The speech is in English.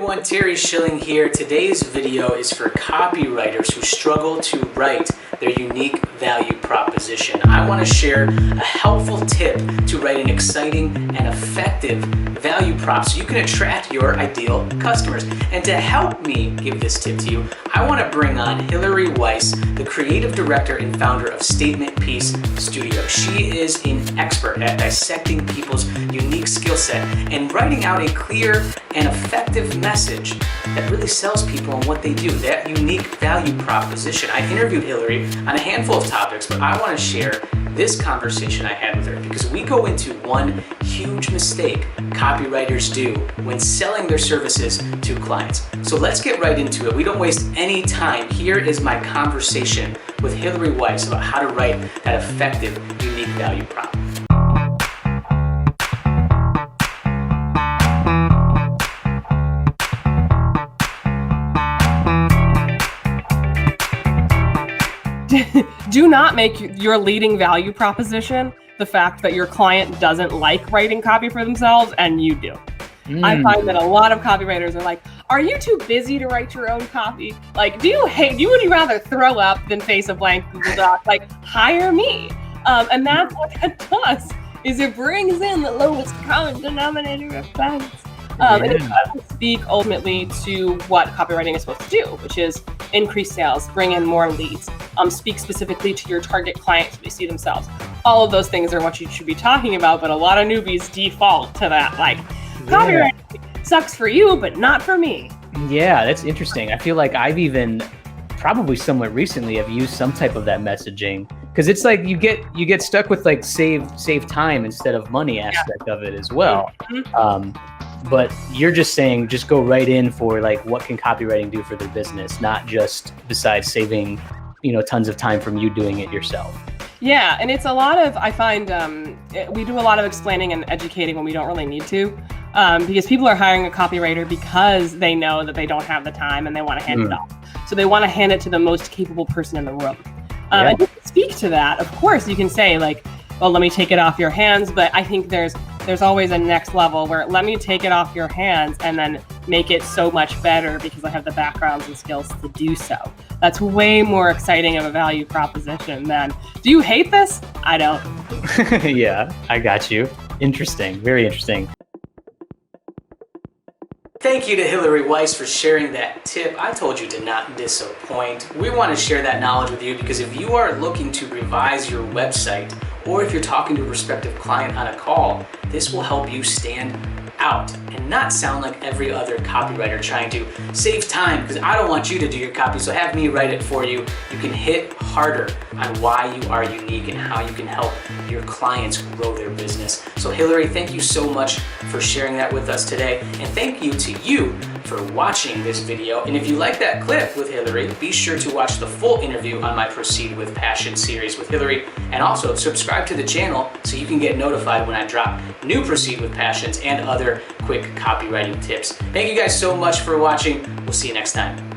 everyone, Terry Schilling here. Today's video is for copywriters who struggle to write their unique value proposition. I want to share a helpful tip to write an exciting and effective value prop so you can attract your ideal customers. And to help me give this tip to you, I want to bring on Hillary Weiss, the creative director and founder of Statement Piece Studio. She is an expert at dissecting people's unique skill set and writing out a clear and effective message that really sells people on what they do, that unique value proposition. I interviewed Hillary on a handful of topics, but I want to share this conversation I had with her because we go into one huge mistake copywriters do when selling their services to clients. So let's get right into it. We don't waste any time. Here is my conversation with Hillary Weiss about how to write that effective, unique value prop. Do not make your leading value proposition the fact that your client doesn't like writing copy for themselves and you do. I find that a lot of copywriters are like, are you too busy to write your own copy? Like, would you rather throw up than face a blank Google Doc? Like, hire me. And that's what that does, is it brings in the lowest common denominator effect. And it doesn't speak ultimately to what copywriting is supposed to do, which is increase sales, bring in more leads, speak specifically to your target client so they see themselves. All of those things are what you should be talking about, but a lot of newbies default to that, like, copywriting sucks for you, but not for me. Yeah, that's interesting. I feel like I've even probably somewhat recently have used some type of that messaging, because it's like you get stuck with like save time instead of money aspect of it as well. But you're just saying, just go right in for like, what can copywriting do for their business, not just besides saving, tons of time from you doing it yourself. Yeah, and it's a lot of, I find, we do a lot of explaining and educating when we don't really need to, because people are hiring a copywriter because they know that they don't have the time and they want to hand it off. So they want to hand it to the most capable person in the room. And to speak to that, of course, you can say like, well, let me take it off your hands. But I think there's always a next level where let me take it off your hands and then make it so much better because I have the backgrounds and skills to do so. That's way more exciting of a value proposition than, do you hate this? I don't. Yeah, I got you. Interesting. Very interesting. Thank you to Hillary Weiss for sharing that tip. I told you to not disappoint. We want to share that knowledge with you because if you are looking to revise your website, or if you're talking to a prospective client on a call, this will help you stand out and not sound like every other copywriter trying to save time, because I don't want you to do your copy, so have me write it for you. You can hit harder on why you are unique and how you can help your clients grow their business. So Hillary, thank you so much for sharing that with us today, and thank you to you for watching this video. And if you like that clip with Hillary, be sure to watch the full interview on my Proceed with Passion series with Hillary, and also subscribe to the channel so you can get notified when I drop new Proceed with Passions and other quick copywriting tips. Thank you guys so much for watching. We'll see you next time.